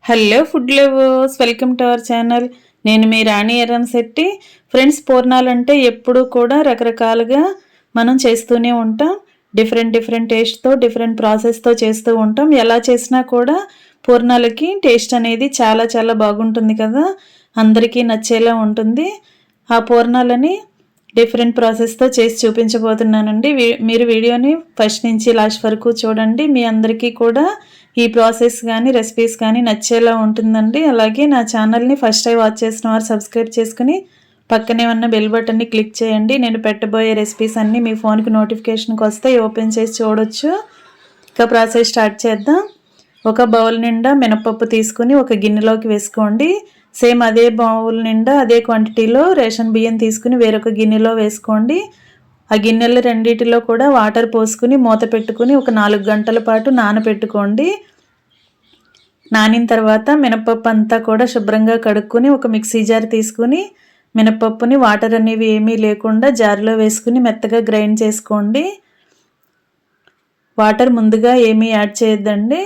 Hello food lovers, welcome to our channel. నేను మీ రాణి Erramsetti. Friends, పూర్ణాలంటే ఎప్పుడూ కూడా రకరకాలుగా మనం చేస్తూనే ఉంటాం. డిఫరెంట్ టేస్ట్తో, డిఫరెంట్ ప్రాసెస్తో చేస్తూ ఉంటాం. ఎలా చేసినా కూడా పూర్ణాలకి టేస్ట్ అనేది చాలా చాలా బాగుంటుంది కదా, అందరికీ నచ్చేలా ఉంటుంది. ఆ పూర్ణాలని డిఫరెంట్ ప్రాసెస్తో చేసి చూపించబోతున్నానండి. మీరు వీడియోని ఫస్ట్ నుంచి లాస్ట్ వరకు చూడండి. మీ అందరికీ కూడా ఈ ప్రాసెస్ కానీ రెసిపీస్ కానీ నచ్చేలా ఉంటుందండి. అలాగే నా ఛానల్ని ఫస్ట్ టైం వాచ్ చేసిన వారు సబ్స్క్రైబ్ చేసుకుని పక్కనే ఉన్న బెల్ బటన్ని క్లిక్ చేయండి. నేను పెట్టబోయే రెసిపీస్ అన్నీ మీ ఫోన్కి నోటిఫికేషన్కి వస్తాయి, ఓపెన్ చేసి చూడొచ్చు. ఇక ప్రాసెస్ స్టార్ట్ చేద్దాం. ఒక బౌల్ నిండా మినపప్పు తీసుకుని ఒక గిన్నెలోకి వేసుకోండి. సేమ్ అదే బౌల్ నిండా అదే క్వాంటిటీలో రేషన్ బియ్యం తీసుకుని వేరొక గిన్నెలో వేసుకోండి. ఆ గిన్నెలు రెండిటిలో కూడా వాటర్ పోసుకుని మూత పెట్టుకుని ఒక 4 గంటల పాటు నానబెట్టుకోండి. నానిన తర్వాత మినపప్పు అంతా కూడా శుభ్రంగా కడుక్కొని ఒక మిక్సీ జార్ తీసుకుని మినపప్పుని వాటర్ అనేవి ఏమీ లేకుండా జార్లో వేసుకుని మెత్తగా గ్రైండ్ చేసుకోండి. వాటర్ ముందుగా ఏమీ యాడ్ చేయొద్దండి,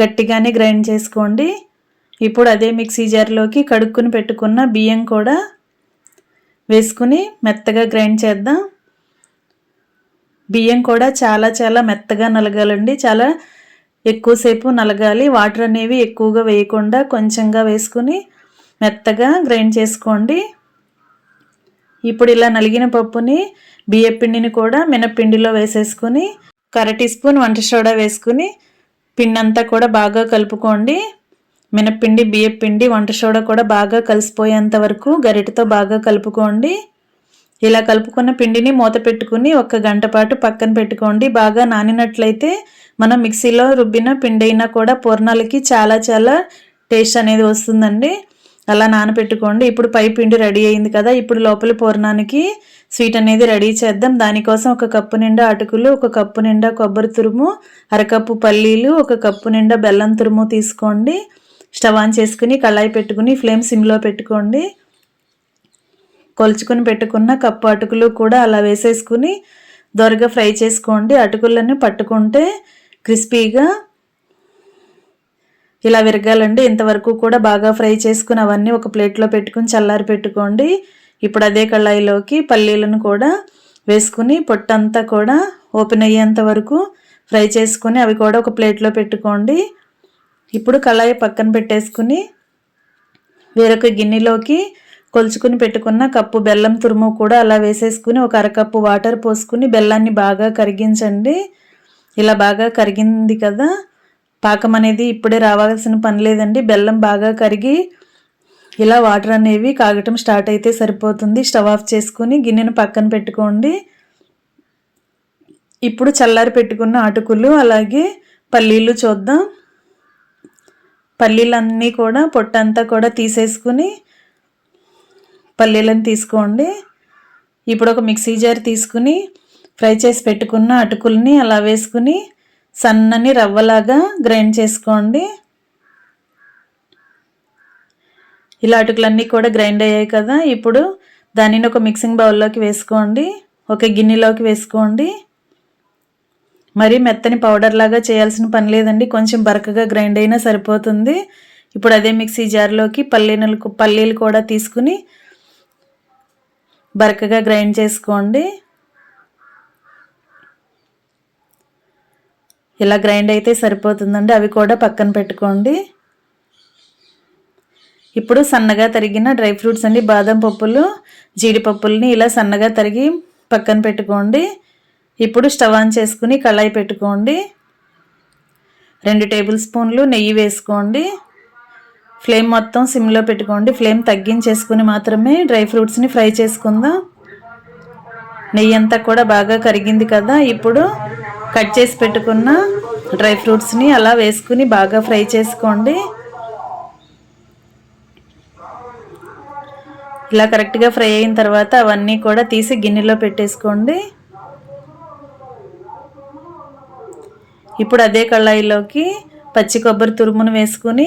గట్టిగానే గ్రైండ్ చేసుకోండి. ఇప్పుడు అదే మిక్సీ జార్లోకి కడుక్కుని పెట్టుకున్న బియ్యం కూడా వేసుకుని మెత్తగా గ్రైండ్ చేద్దాం. బియ్యం కూడా చాలా చాలా మెత్తగా నలగాలండి, చాలా ఎక్కువసేపు నలగాలి. వాటర్ అనేవి ఎక్కువగా వేయకుండా కొంచెంగా వేసుకుని మెత్తగా గ్రైండ్ చేసుకోండి. ఇప్పుడు ఇలా నలిగిన పప్పుని బియ్యపిండిని కూడా మినప్పిండిలో వేసేసుకుని 1/2 టీ స్పూన్ వంట సోడా వేసుకుని పిండి అంతా కూడా బాగా కలుపుకోండి. మినప్పిండి, బియ్యపిండి, వంట సోడా కూడా బాగా కలిసిపోయేంత వరకు గరిటెతో బాగా కలుపుకోండి. ఇలా కలుపుకున్న పిండిని మూత పెట్టుకుని 1 గంట పాటు పక్కన పెట్టుకోండి. బాగా నానినట్లయితే మనం మిక్సీలో రుబ్బిన పిండి అయినా కూడా పూర్ణాలకి చాలా చాలా టేస్ట్ అనేది వస్తుందండి. అలా నానబెట్టుకోండి. ఇప్పుడు పై పిండి రెడీ అయింది కదా, ఇప్పుడు లోపల పూర్ణానికి స్వీట్ అనేది రెడీ చేద్దాం. దానికోసం 1 కప్పు నిండా అటుకులు, 1 కప్పు నిండా కొబ్బరి తురుము, 1/2 కప్పు పల్లీలు, 1 కప్పు నిండా బెల్లం తురుము తీసుకోండి. స్టవ్ ఆన్ చేసుకుని కళాయి పెట్టుకుని ఫ్లేమ్ సిమ్లో పెట్టుకోండి. కొలుచుకుని పెట్టుకున్న కప్పు అటుకులు కూడా అలా వేసేసుకుని దోరగా ఫ్రై చేసుకోండి. అటుకులను పట్టుకుంటే క్రిస్పీగా ఇలా విరగాలండి. ఇంతవరకు కూడా బాగా ఫ్రై చేసుకుని అవన్నీ ఒక ప్లేట్లో పెట్టుకుని చల్లారి పెట్టుకోండి. ఇప్పుడు అదే కళాయిలోకి పల్లీలను కూడా వేసుకుని పొట్టంతా కూడా ఓపెన్ అయ్యేంత వరకు ఫ్రై చేసుకుని అవి కూడా ఒక ప్లేట్లో పెట్టుకోండి. ఇప్పుడు కళాయి పక్కన పెట్టేసుకుని వేరొక గిన్నెలోకి కొలుచుకుని పెట్టుకున్న కప్పు బెల్లం తురుము కూడా అలా వేసేసుకుని ఒక 1/2 కప్పు వాటర్ పోసుకుని బెల్లాన్ని బాగా కరిగించండి. ఇలా బాగా కరిగింది కదా, పాకం అనేది ఇప్పుడే రావాల్సిన పని లేదండి. బెల్లం బాగా కరిగి ఇలా వాటర్ అనేవి కాగటం స్టార్ట్ అయితే సరిపోతుంది. స్టవ్ ఆఫ్ చేసుకుని గిన్నెను పక్కన పెట్టుకోండి. ఇప్పుడు చల్లారి పెట్టుకున్న అటుకులు అలాగే పల్లీలు చూద్దాం. పల్లీలన్నీ కూడా పొట్టంతా కూడా తీసేసుకుని పల్లీలను తీసుకోండి. ఇప్పుడు ఒక మిక్సీ జార్ తీసుకుని ఫ్రై చేసి పెట్టుకున్న అటుకుల్ని అలా వేసుకుని సన్నని రవ్వలాగా గ్రైండ్ చేసుకోండి. ఇలా అటుకులన్నీ కూడా గ్రైండ్ అయ్యాయి కదా, ఇప్పుడు దానిని ఒక మిక్సింగ్ బౌల్లోకి వేసుకోండి. ఒక గిన్నెలోకి వేసుకోండి. మరి మెత్తని పౌడర్ లాగా చేయాల్సిన పని లేదండి, కొంచెం బరకగా గ్రైండ్ అయినా సరిపోతుంది. ఇప్పుడు అదే మిక్సీ జార్లోకి పల్లీలు కూడా తీసుకుని బరకగా గ్రైండ్ చేసుకోండి. ఇలా గ్రైండ్ అయితే సరిపోతుందండి, అవి కూడా పక్కన పెట్టుకోండి. ఇప్పుడు సన్నగా తరిగిన డ్రై ఫ్రూట్స్ అండి, బాదం పప్పులు, జీడిపప్పుల్ని ఇలా సన్నగా తరిగి పక్కన పెట్టుకోండి. ఇప్పుడు స్టవ్ ఆన్ చేసుకుని కళాయి పెట్టుకోండి. 2 టేబుల్ స్పూన్లు నెయ్యి వేసుకోండి. ఫ్లేమ్ మొత్తం సిమ్లో పెట్టుకోండి. ఫ్లేమ్ తగ్గించేసుకుని మాత్రమే డ్రై ఫ్రూట్స్ని ఫ్రై చేసుకుందాం. నెయ్యి అంతా కూడా బాగా కరిగింది కదా, ఇప్పుడు కట్ చేసి పెట్టుకున్న డ్రై ఫ్రూట్స్ని అలా వేసుకుని బాగా ఫ్రై చేసుకోండి. ఇలా కరెక్ట్గా ఫ్రై అయిన తర్వాత అవన్నీ కూడా తీసి గిన్నెలో పెట్టేసుకోండి. ఇప్పుడు అదే కళాయిలోకి పచ్చి కొబ్బరి తురుమును వేసుకుని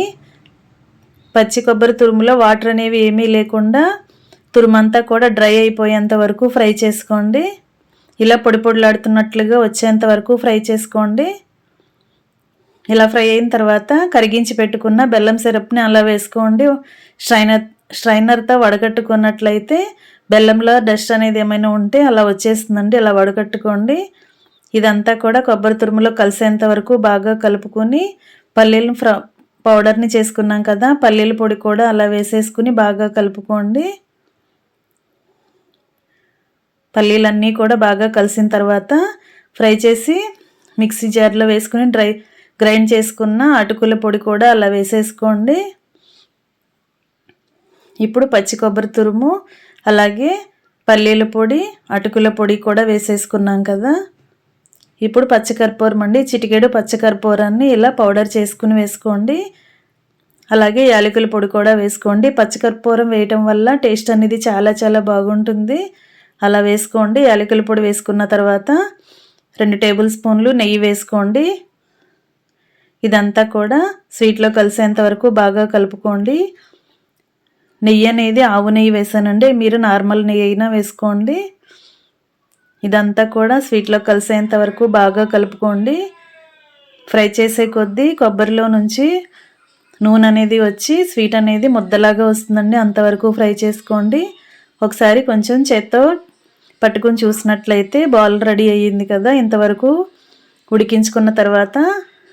పచ్చి కొబ్బరి తురుములో వాటర్ అనేవి ఏమీ లేకుండా తురుమంతా కూడా డ్రై అయిపోయేంత వరకు ఫ్రై చేసుకోండి. ఇలా పొడి పొడిలాడుతున్నట్లుగా వచ్చేంత వరకు ఫ్రై చేసుకోండి. ఇలా ఫ్రై అయిన తర్వాత కరిగించి పెట్టుకున్న బెల్లం సిరప్ని అలా వేసుకోండి. స్ట్రైనర్తో వడగట్టుకున్నట్లయితే బెల్లంలో డస్ట్ అనేది ఏమైనా ఉంటే అలా వచ్చేస్తుందండి. అలా వడగట్టుకోండి. ఇదంతా కూడా కొబ్బరి తురుములో కలిసేంత వరకు బాగా కలుపుకొని పల్లీలను పౌడర్ని చేసుకున్నాం కదా, పల్లీల పొడి కూడా అలా వేసేసుకుని బాగా కలుపుకోండి. పల్లీలన్నీ కూడా బాగా కలిసిన తర్వాత ఫ్రై చేసి మిక్సీ జార్లో వేసుకుని గ్రైండ్ చేసుకున్న అటుకుల పొడి కూడా అలా వేసేసుకోండి. ఇప్పుడు పచ్చి కొబ్బరి తురుము అలాగే పల్లీల పొడి అటుకుల పొడి కూడా వేసేసుకున్నాం కదా. ఇప్పుడు పచ్చకర్పూరం అండి, చిటికెడు పచ్చకర్పూరాన్ని ఇలా పౌడర్ చేసుకుని వేసుకోండి. అలాగే యాలకుల పొడి కూడా వేసుకోండి. పచ్చకర్పూరం వేయటం వల్ల టేస్ట్ అనేది చాలా చాలా బాగుంటుంది. అలా వేసుకోండి. యాలకుల పొడి వేసుకున్న తర్వాత 2 టేబుల్ స్పూన్లు నెయ్యి వేసుకోండి. ఇదంతా కూడా స్వీట్లో కలిసేంత వరకు బాగా కలుపుకోండి. నెయ్యి అనేది ఆవు నెయ్యి వేసానండి, మీరు నార్మల్ నెయ్యి అయినా వేసుకోండి. ఇదంతా కూడా స్వీట్లో కలిసేంత వరకు బాగా కలుపుకోండి. ఫ్రై చేసే కొద్దీ కొబ్బరిలో నుంచి నూనె అనేది వచ్చి స్వీట్ అనేది ముద్దలాగా వస్తుందండి. అంతవరకు ఫ్రై చేసుకోండి. ఒకసారి కొంచెం చేత్తో పట్టుకుని చూసినట్లయితే బాల్ రెడీ అయ్యింది కదా. ఇంతవరకు ఉడికించుకున్న తర్వాత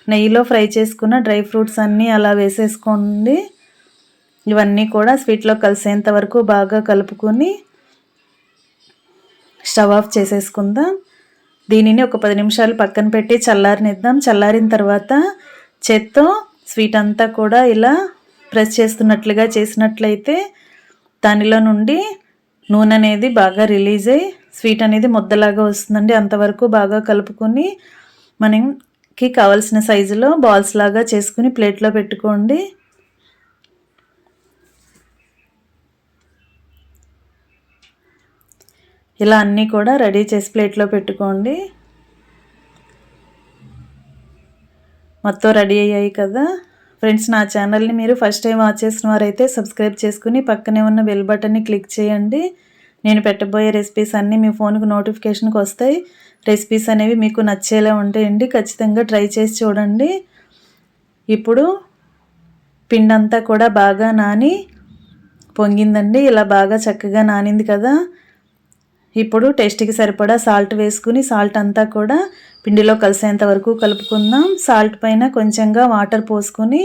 నెయ్యిలో ఫ్రై చేసుకున్న డ్రై ఫ్రూట్స్ అన్నీ అలా వేసేసుకోండి. ఇవన్నీ కూడా స్వీట్లో కలిసేంత వరకు బాగా కలుపుకొని స్టవ్ ఆఫ్ చేసేసుకుందాం. దీనిని ఒక 10 నిమిషాలు పక్కన పెట్టి చల్లారనిద్దాం. చల్లారిన తర్వాత చేత్తో స్వీట్ అంతా కూడా ఇలా ప్రెస్ చేస్తున్నట్లుగా చేసినట్లయితే దానిలో నుండి నూనె అనేది బాగా రిలీజ్ అయ్యి స్వీట్ అనేది ముద్దలాగా వస్తుందండి. అంతవరకు బాగా కలుపుకొని మనకి కావాల్సిన సైజులో బాల్స్ లాగా చేసుకుని ప్లేట్లో పెట్టుకోండి. ఇలా అన్నీ కూడా రెడీ చేసి ప్లేట్లో పెట్టుకోండి. మొత్తం రెడీ అయ్యాయి కదా ఫ్రెండ్స్. నా ఛానల్ని మీరు ఫస్ట్ టైం వాచ్ చేసిన వారైతే సబ్స్క్రైబ్ చేసుకుని పక్కనే ఉన్న బెల్ బటన్ని క్లిక్ చేయండి. నేను పెట్టబోయే రెసిపీస్ అన్నీ మీ ఫోన్కి నోటిఫికేషన్కి వస్తాయి. రెసిపీస్ అనేవి మీకు నచ్చేలా ఉంటాయండి. ఖచ్చితంగా ట్రై చేసి చూడండి. ఇప్పుడు పిండి అంతా కూడా బాగా నాని పొంగిందండి. ఇలా బాగా చక్కగా నానింది కదా. ఇప్పుడు టేస్ట్కి సరిపడా సాల్ట్ వేసుకుని సాల్ట్ అంతా కూడా పిండిలో కలిసేంత వరకు కలుపుకుందాం. సాల్ట్ పైన కొంచెంగా వాటర్ పోసుకొని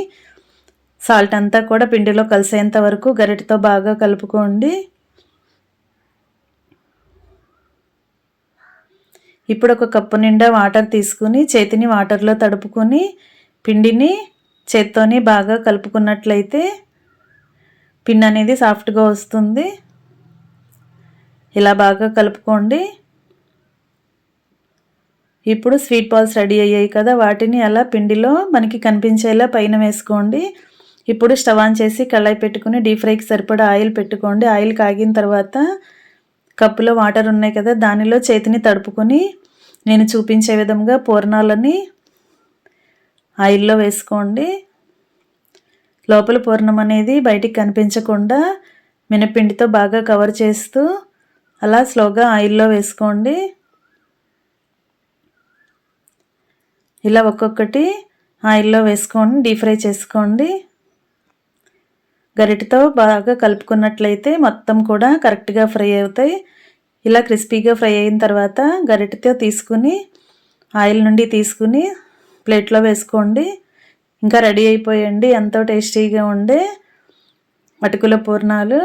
సాల్ట్ అంతా కూడా పిండిలో కలిసేంత వరకు గరిటెతో బాగా కలుపుకోండి. ఇప్పుడు ఒక కప్పు నిండా వాటర్ తీసుకుని చేతిని వాటర్లో తడుపుకొని పిండిని చేత్తోని బాగా కలుపుకున్నట్లయితే పిండి అనేది సాఫ్ట్గా వస్తుంది. ఇలా బాగా కలుపుకోండి. ఇప్పుడు స్వీట్ బాల్స్ రెడీ అయ్యాయి కదా, వాటిని అలా పిండిలో మనకి కనిపించేలా పైన వేసుకోండి. ఇప్పుడు స్టవ్ ఆన్ చేసి కళాయి పెట్టుకుని డీప్ ఫ్రైకి సరిపడా ఆయిల్ పెట్టుకోండి. ఆయిల్ కాగిన తర్వాత కప్పులో వాటర్ ఉన్నాయి కదా, దానిలో చేతిని తడుపుకొని నేను చూపించే విధంగా పూర్ణాలని ఆయిల్లో వేసుకోండి. లోపల పూర్ణం అనేది బయటికి కనిపించకుండా మినపిండితో బాగా కవర్ చేస్తూ అలా స్లోగా ఆయిల్లో వేసుకోండి. ఇలా ఒక్కొక్కటి ఆయిల్లో వేసుకొని డీప్ ఫ్రై చేసుకోండి. గరిటెతో బాగా కలుపుకున్నట్లయితే మొత్తం కూడా కరెక్ట్గా ఫ్రై అవుతాయి. ఇలా క్రిస్పీగా ఫ్రై అయిన తర్వాత గరిటెతో తీసుకుని ఆయిల్ నుండి తీసుకుని ప్లేట్లో వేసుకోండి. ఇంకా రెడీ అయిపోయండి ఎంతో టేస్టీగా ఉండే అటుకుల పూర్ణాలు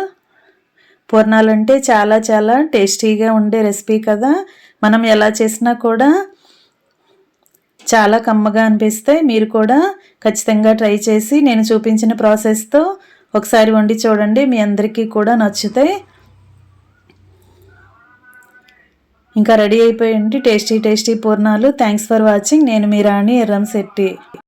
అంటే చాలా చాలా టేస్టీగా ఉండే రెసిపీ కదా. మనం ఎలా చేసినా కూడా చాలా కమ్మగా అనిపిస్తాయి. మీరు కూడా ఖచ్చితంగా ట్రై చేసి నేను చూపించిన ప్రాసెస్తో ఒకసారి వండి చూడండి, మీ అందరికీ కూడా నచ్చుతాయి. ఇంకా రెడీ అయిపోయింది టేస్టీ పూర్ణాలు. Thanks for watching. నేను మీ రాణి ఎర్రంశెట్టి.